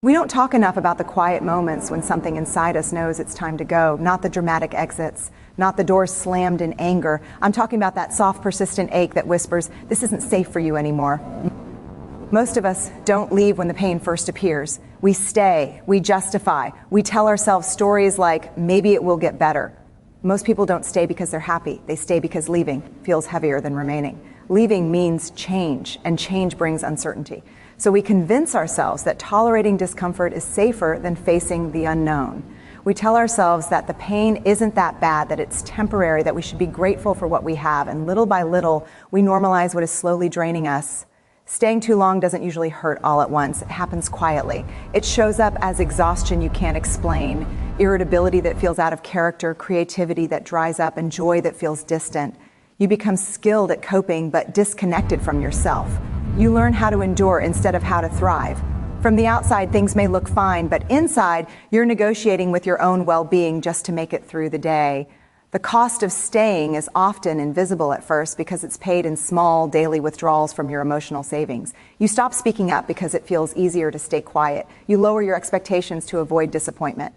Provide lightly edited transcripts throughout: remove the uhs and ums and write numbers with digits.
We don't talk enough about the quiet moments when something inside us knows it's time to go, not the dramatic exits, not the doors slammed in anger. I'm talking about that soft, persistent ache that whispers, this isn't safe for you anymore. Most of us don't leave when the pain first appears. We stay, we justify, we tell ourselves stories like, maybe it will get better. Most people don't stay because they're happy. They stay because leaving feels heavier than remaining. Leaving means change, and change brings uncertainty. So we convince ourselves that tolerating discomfort is safer than facing the unknown. We tell ourselves that the pain isn't that bad, that it's temporary, that we should be grateful for what we have, and little by little, we normalize what is slowly draining us. Staying too long doesn't usually hurt all at once. It happens quietly. It shows up as exhaustion you can't explain, irritability that feels out of character, creativity that dries up, and joy that feels distant. You become skilled at coping, but disconnected from yourself. You learn how to endure instead of how to thrive. From the outside, things may look fine, but inside, you're negotiating with your own well-being just to make it through the day. The cost of staying is often invisible at first because it's paid in small daily withdrawals from your emotional savings. You stop speaking up because it feels easier to stay quiet. You lower your expectations to avoid disappointment.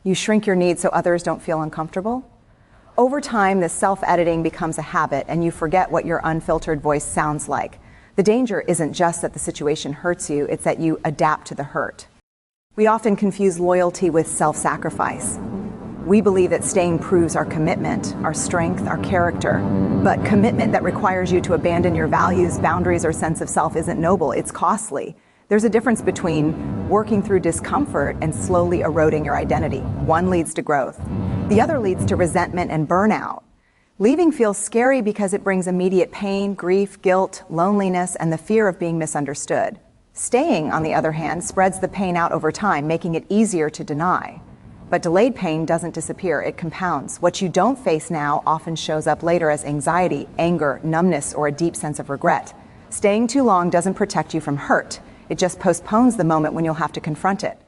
You shrink your needs so others don't feel uncomfortable. Over time, this self-editing becomes a habit, and you forget what your unfiltered voice sounds like. The danger isn't just that the situation hurts you, it's that you adapt to the hurt. We often confuse loyalty with self-sacrifice. We believe that staying proves our commitment, our strength, our character. But commitment that requires you to abandon your values, boundaries, or sense of self isn't noble, it's costly. There's a difference between working through discomfort and slowly eroding your identity. One leads to growth. The other leads to resentment and burnout. Leaving feels scary because it brings immediate pain, grief, guilt, loneliness, and the fear of being misunderstood. Staying, on the other hand, spreads the pain out over time, making it easier to deny. But delayed pain doesn't disappear, it compounds. What you don't face now often shows up later as anxiety, anger, numbness, or a deep sense of regret. Staying too long doesn't protect you from hurt. It just postpones the moment when you'll have to confront it.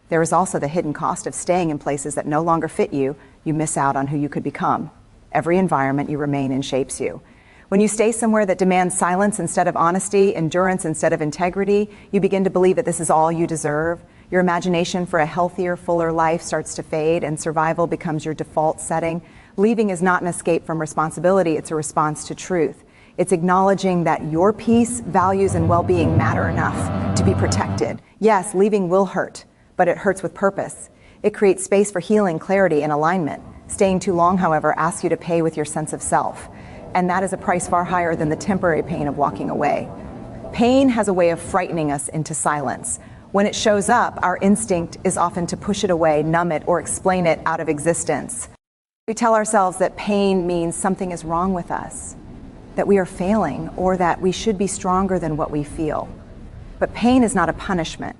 There is also the hidden cost of staying in places that no longer fit you. You miss out on who you could become. Every environment you remain in shapes you. When you stay somewhere that demands silence instead of honesty, endurance instead of integrity, you begin to believe that this is all you deserve. Your imagination for a healthier, fuller life starts to fade, and survival becomes your default setting. Leaving is not an escape from responsibility, it's a response to truth. It's acknowledging that your peace, values, and well-being matter enough to be protected. Yes, leaving will hurt, but it hurts with purpose. It creates space for healing, clarity, and alignment. Staying too long, however, asks you to pay with your sense of self. And that is a price far higher than the temporary pain of walking away. Pain has a way of frightening us into silence. When it shows up, our instinct is often to push it away, numb it, or explain it out of existence. We tell ourselves that pain means something is wrong with us, that we are failing, or that we should be stronger than what we feel. But pain is not a punishment.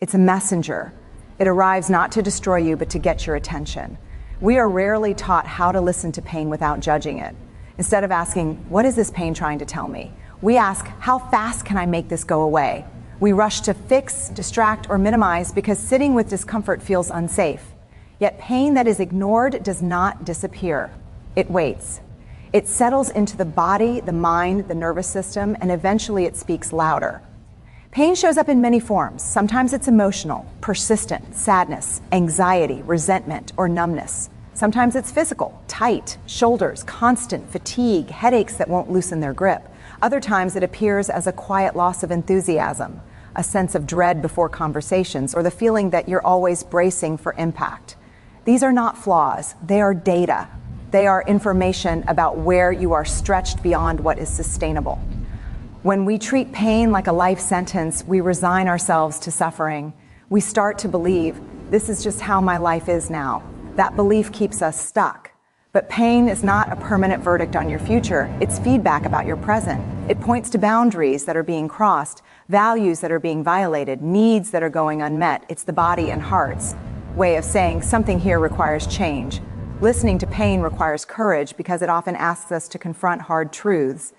It's a messenger. It arrives not to destroy you, but to get your attention. We are rarely taught how to listen to pain without judging it. Instead of asking, what is this pain trying to tell me? We ask, how fast can I make this go away? We rush to fix, distract, or minimize because sitting with discomfort feels unsafe. Yet pain that is ignored does not disappear. It waits. It settles into the body, the mind, the nervous system, and eventually it speaks louder. Pain shows up in many forms. Sometimes it's emotional, persistent, sadness, anxiety, resentment, or numbness. Sometimes it's physical, tight, shoulders, constant fatigue, headaches that won't loosen their grip. Other times it appears as a quiet loss of enthusiasm, a sense of dread before conversations, or the feeling that you're always bracing for impact. These are not flaws, they are data. They are information about where you are stretched beyond what is sustainable. When we treat pain like a life sentence, we resign ourselves to suffering. We start to believe, this is just how my life is now. That belief keeps us stuck. But pain is not a permanent verdict on your future. It's feedback about your present. It points to boundaries that are being crossed, values that are being violated, needs that are going unmet. It's the body and heart's way of saying something here requires change. Listening to pain requires courage because it often asks us to confront hard truths.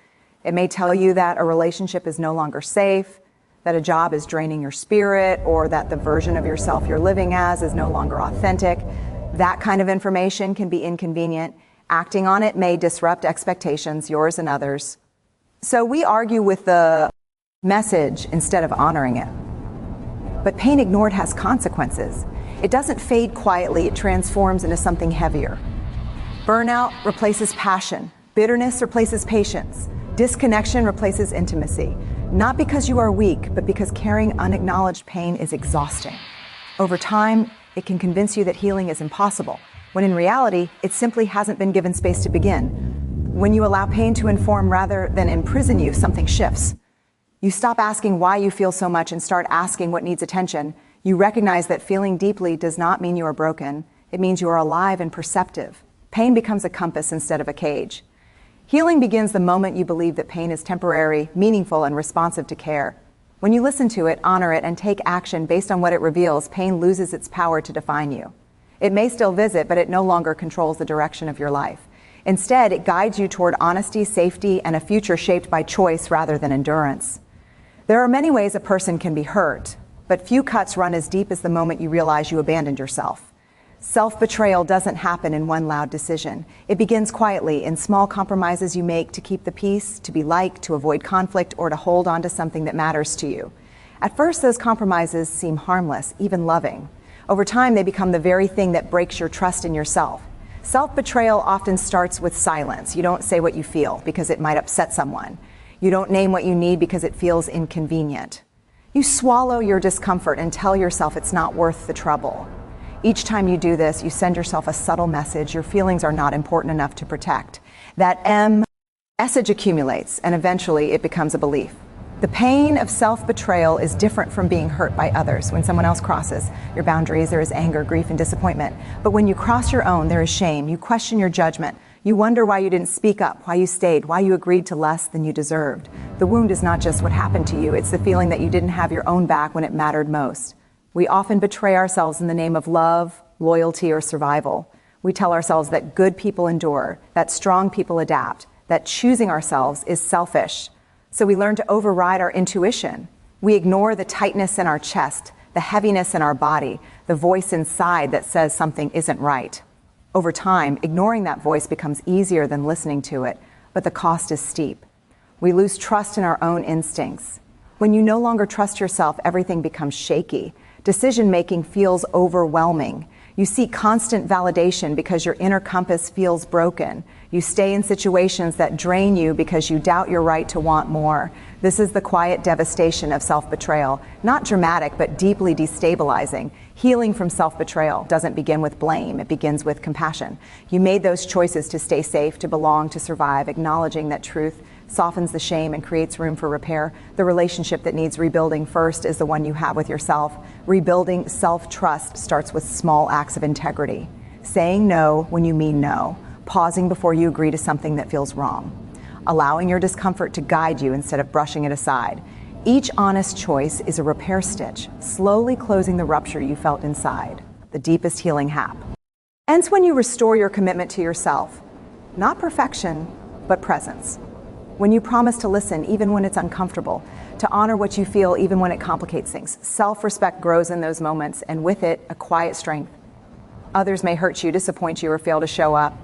It may tell you that a relationship is no longer safe, that a job is draining your spirit, or that the version of yourself you're living as is no longer authentic. That kind of information can be inconvenient. Acting on it may disrupt expectations, yours and others. So we argue with the message instead of honoring it. But pain ignored has consequences. It doesn't fade quietly, it transforms into something heavier. Burnout replaces passion. Bitterness replaces patience. Disconnection replaces intimacy. Not because you are weak, but because carrying unacknowledged pain is exhausting. Over time, it can convince you that healing is impossible, when in reality, it simply hasn't been given space to begin. When you allow pain to inform rather than imprison you, something shifts. You stop asking why you feel so much and start asking what needs attention. You recognize that feeling deeply does not mean you are broken. It means you are alive and perceptive. Pain becomes a compass instead of a cage. Healing begins the moment you believe that pain is temporary, meaningful, and responsive to care. When you listen to it, honor it, and take action based on what it reveals, pain loses its power to define you. It may still visit, but it no longer controls the direction of your life. Instead, it guides you toward honesty, safety, and a future shaped by choice rather than endurance. There are many ways a person can be hurt, but few cuts run as deep as the moment you realize you abandoned yourself. Self-betrayal doesn't happen in one loud decision. It begins quietly in small compromises you make to keep the peace, to be liked, to avoid conflict, or to hold on to something that matters to you. At first, those compromises seem harmless, even loving. Over time, they become the very thing that breaks your trust in yourself. Self-betrayal often starts with silence. You don't say what you feel because it might upset someone. You don't name what you need because it feels inconvenient. You swallow your discomfort and tell yourself it's not worth the trouble. Each time you do this, you send yourself a subtle message. Your feelings are not important enough to protect. That message accumulates, and eventually it becomes a belief. The pain of self-betrayal is different from being hurt by others. When someone else crosses your boundaries, there is anger, grief, and disappointment. But when you cross your own, there is shame. You question your judgment. You wonder why you didn't speak up, why you stayed, why you agreed to less than you deserved. The wound is not just what happened to you. It's the feeling that you didn't have your own back when it mattered most. We often betray ourselves in the name of love, loyalty, or survival. We tell ourselves that good people endure, that strong people adapt, that choosing ourselves is selfish. So we learn to override our intuition. We ignore the tightness in our chest, the heaviness in our body, the voice inside that says something isn't right. Over time, ignoring that voice becomes easier than listening to it, but the cost is steep. We lose trust in our own instincts. When you no longer trust yourself, everything becomes shaky. Decision-making feels overwhelming. You seek constant validation because your inner compass feels broken. You stay in situations that drain you because you doubt your right to want more. This is the quiet devastation of self-betrayal. Not dramatic, but deeply destabilizing. Healing from self-betrayal doesn't begin with blame. It begins with compassion. You made those choices to stay safe, to belong, to survive, acknowledging that truth softens the shame and creates room for repair. The relationship that needs rebuilding first is the one you have with yourself. Rebuilding self-trust starts with small acts of integrity. Saying no when you mean no. Pausing before you agree to something that feels wrong. Allowing your discomfort to guide you instead of brushing it aside. Each honest choice is a repair stitch, slowly closing the rupture you felt inside, the deepest healing hap. Ends when you restore your commitment to yourself. Not perfection, but presence. When you promise to listen even when it's uncomfortable, to honor what you feel even when it complicates things. Self-respect grows in those moments, and with it, a quiet strength. Others may hurt you, disappoint you, or fail to show up.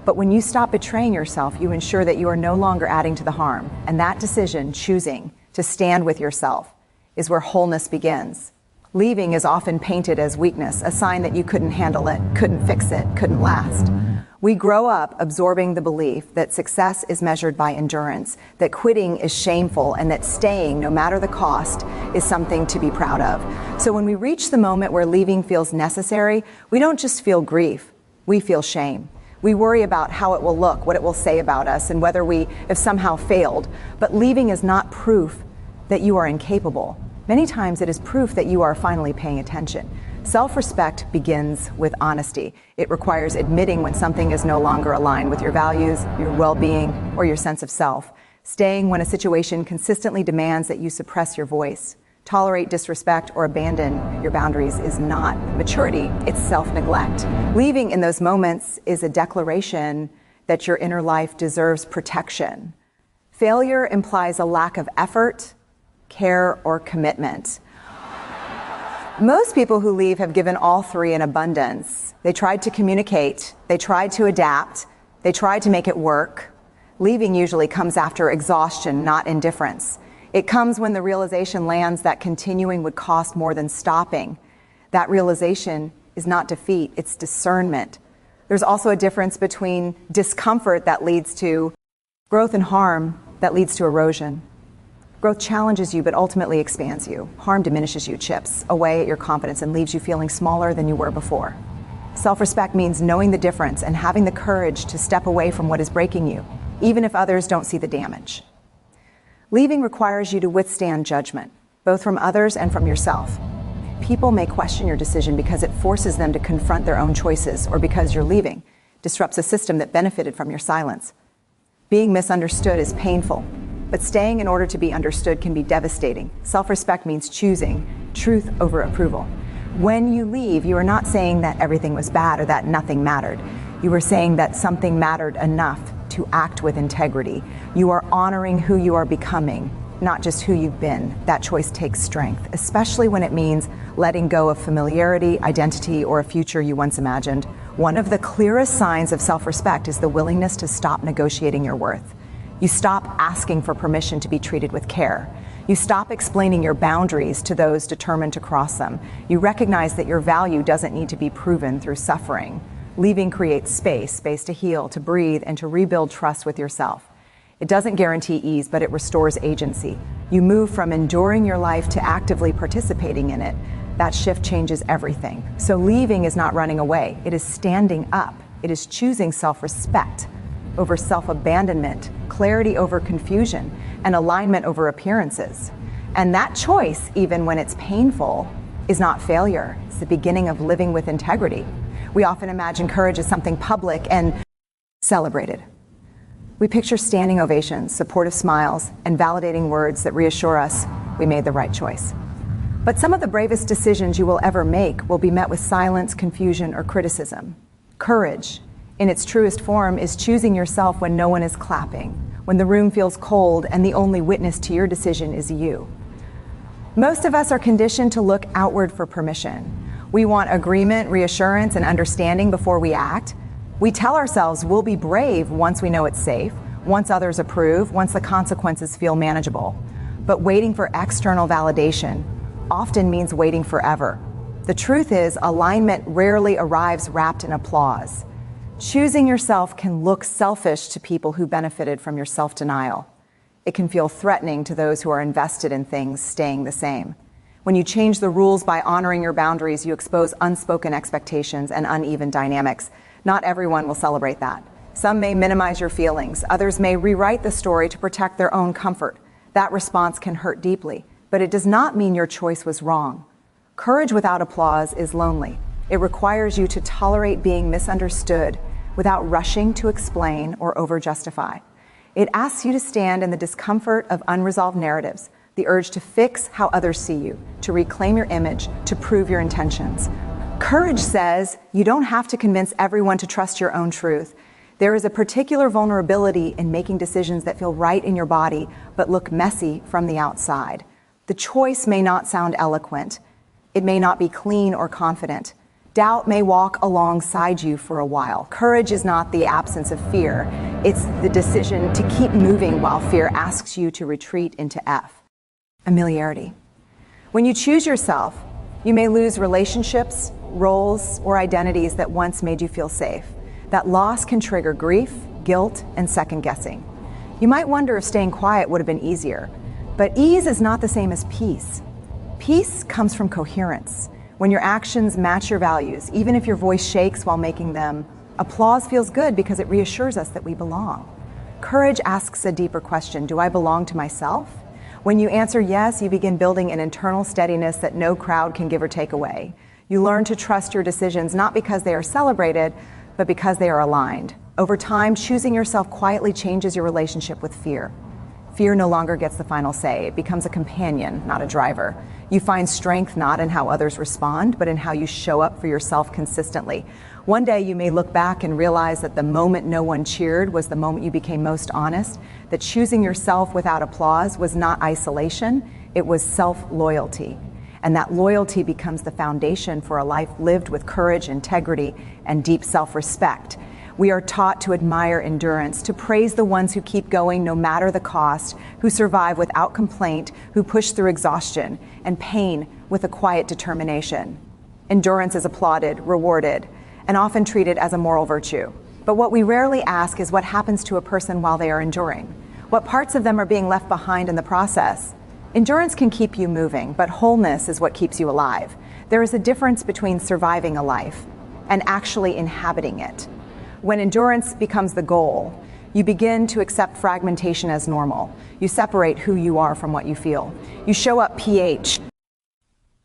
But when you stop betraying yourself, you ensure that you are no longer adding to the harm. And that decision, choosing to stand with yourself, is where wholeness begins. Leaving is often painted as weakness, a sign that you couldn't handle it, couldn't fix it, couldn't last. We grow up absorbing the belief that success is measured by endurance, that quitting is shameful, and that staying, no matter the cost, is something to be proud of. So when we reach the moment where leaving feels necessary, we don't just feel grief, we feel shame. We worry about how it will look, what it will say about us, and whether we have somehow failed. But leaving is not proof that you are incapable. Many times it is proof that you are finally paying attention. Self-respect begins with honesty. It requires admitting when something is no longer aligned with your values, your well-being, or your sense of self. Staying when a situation consistently demands that you suppress your voice. Tolerate disrespect or abandon your boundaries is not maturity, it's self-neglect. Leaving in those moments is a declaration that your inner life deserves protection. Failure implies a lack of effort, care, or commitment. Most people who leave have given all three in abundance. They tried to communicate, they tried to adapt, they tried to make it work. Leaving usually comes after exhaustion, not indifference. It comes when the realization lands that continuing would cost more than stopping. That realization is not defeat, it's discernment. There's also a difference between discomfort that leads to growth and harm that leads to erosion. Growth challenges you but ultimately expands you. Harm diminishes you, chips away at your confidence, and leaves you feeling smaller than you were before. Self-respect means knowing the difference and having the courage to step away from what is breaking you, even if others don't see the damage. Leaving requires you to withstand judgment, both from others and from yourself. People may question your decision because it forces them to confront their own choices, or because you're leaving disrupts a system that benefited from your silence. Being misunderstood is painful, but staying in order to be understood can be devastating. Self-respect means choosing truth over approval. When you leave, you are not saying that everything was bad or that nothing mattered. You are saying that something mattered enough to act with integrity. You are honoring who you are becoming, not just who you've been. That choice takes strength, especially when it means letting go of familiarity, identity, or a future you once imagined. One of the clearest signs of self-respect is the willingness to stop negotiating your worth. You stop asking for permission to be treated with care. You stop explaining your boundaries to those determined to cross them. You recognize that your value doesn't need to be proven through suffering. Leaving creates space to heal, to breathe, and to rebuild trust with yourself. It doesn't guarantee ease, but it restores agency. You move from enduring your life to actively participating in it. That shift changes everything. So leaving is not running away. It is standing up. It is choosing self-respect over self-abandonment, clarity over confusion, and alignment over appearances. And that choice, even when it's painful, is not failure. It's the beginning of living with integrity. We often imagine courage as something public and celebrated. We picture standing ovations, supportive smiles, and validating words that reassure us we made the right choice. But some of the bravest decisions you will ever make will be met with silence, confusion, or criticism. Courage, in its truest form, is choosing yourself when no one is clapping, when the room feels cold and the only witness to your decision is you. Most of us are conditioned to look outward for permission. We want agreement, reassurance, and understanding before we act. We tell ourselves we'll be brave once we know it's safe, once others approve, once the consequences feel manageable. But waiting for external validation often means waiting forever. The truth is, alignment rarely arrives wrapped in applause. Choosing yourself can look selfish to people who benefited from your self-denial. It can feel threatening to those who are invested in things staying the same. When you change the rules by honoring your boundaries, you expose unspoken expectations and uneven dynamics. Not everyone will celebrate that. Some may minimize your feelings. Others may rewrite the story to protect their own comfort. That response can hurt deeply, but it does not mean your choice was wrong. Courage without applause is lonely. It requires you to tolerate being misunderstood without rushing to explain or over-justify. It asks you to stand in the discomfort of unresolved narratives, the urge to fix how others see you, to reclaim your image, to prove your intentions. Courage says you don't have to convince everyone to trust your own truth. There is a particular vulnerability in making decisions that feel right in your body, but look messy from the outside. The choice may not sound eloquent. It may not be clean or confident. Doubt may walk alongside you for a while. Courage is not the absence of fear. It's the decision to keep moving while fear asks you to retreat into F. Familiarity. When you choose yourself, you may lose relationships, roles, or identities that once made you feel safe. That loss can trigger grief, guilt, and second guessing. You might wonder if staying quiet would have been easier, but ease is not the same as peace. Peace comes from coherence. When your actions match your values, even if your voice shakes while making them, applause feels good because it reassures us that we belong. Courage asks a deeper question: do I belong to myself? When you answer yes, you begin building an internal steadiness that no crowd can give or take away. You learn to trust your decisions not because they are celebrated, but because they are aligned. Over time, choosing yourself quietly changes your relationship with fear. Fear no longer gets the final say. It becomes a companion, not a driver. You find strength not in how others respond, but in how you show up for yourself consistently. One day you may look back and realize that the moment no one cheered was the moment you became most honest, that choosing yourself without applause was not isolation, it was self-loyalty. And that loyalty becomes the foundation for a life lived with courage, integrity, and deep self-respect. We are taught to admire endurance, to praise the ones who keep going no matter the cost, who survive without complaint, who push through exhaustion and pain with a quiet determination. Endurance is applauded, rewarded, and often treated as a moral virtue. But what we rarely ask is what happens to a person while they are enduring. What parts of them are being left behind in the process? Endurance can keep you moving, but wholeness is what keeps you alive. There is a difference between surviving a life and actually inhabiting it. When endurance becomes the goal, you begin to accept fragmentation as normal. You separate who you are from what you feel. You show up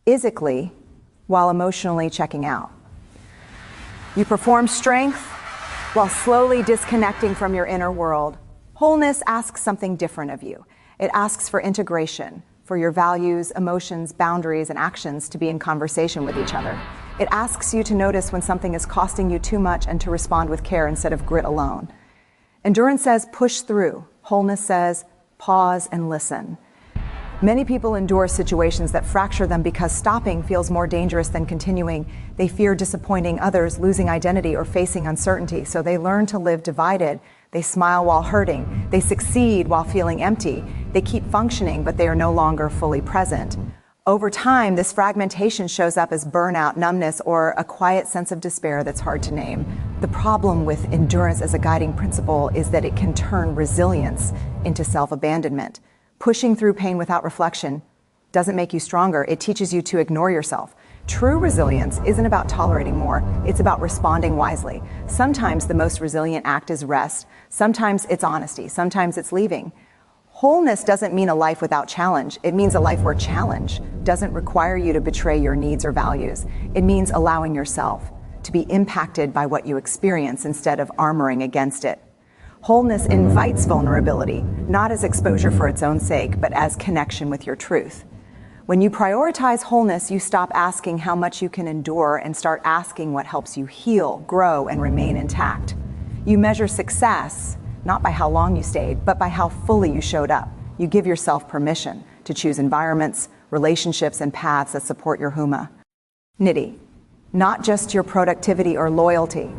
physically while emotionally checking out. You perform strength while slowly disconnecting from your inner world. Wholeness asks something different of you. It asks for integration, for your values, emotions, boundaries, and actions to be in conversation with each other. It asks you to notice when something is costing you too much and to respond with care instead of grit alone. Endurance says push through. Wholeness says pause and listen. Many people endure situations that fracture them because stopping feels more dangerous than continuing. They fear disappointing others, losing identity, or facing uncertainty, so they learn to live divided. They smile while hurting. They succeed while feeling empty. They keep functioning, but they are no longer fully present. Over time, this fragmentation shows up as burnout, numbness, or a quiet sense of despair that's hard to name. The problem with endurance as a guiding principle is that it can turn resilience into self-abandonment. Pushing through pain without reflection doesn't make you stronger. It teaches you to ignore yourself. True resilience isn't about tolerating more. It's about responding wisely. Sometimes the most resilient act is rest. Sometimes it's honesty. Sometimes it's leaving. Wholeness doesn't mean a life without challenge. It means a life where challenge doesn't require you to betray your needs or values. It means allowing yourself to be impacted by what you experience instead of armoring against it. Wholeness invites vulnerability, not as exposure for its own sake, but as connection with your truth. When you prioritize wholeness, you stop asking how much you can endure and start asking what helps you heal, grow, and remain intact. You measure success not by how long you stayed, but by how fully you showed up. You give yourself permission to choose environments, relationships, and paths that support your huma. Nidhi, not just your productivity or loyalty.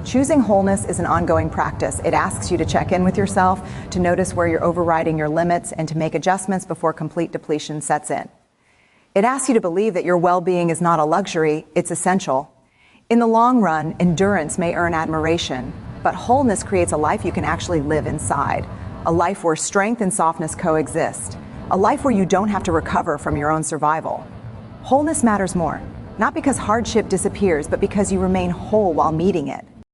Choosing wholeness is an ongoing practice. It asks you to check in with yourself, to notice where you're overriding your limits, and to make adjustments before complete depletion sets in. It asks you to believe that your well-being is not a luxury, it's essential. In the long run, endurance may earn admiration, but wholeness creates a life you can actually live inside, a life where strength and softness coexist, a life where you don't have to recover from your own survival. Wholeness matters more, not because hardship disappears, but because you remain whole while meeting it.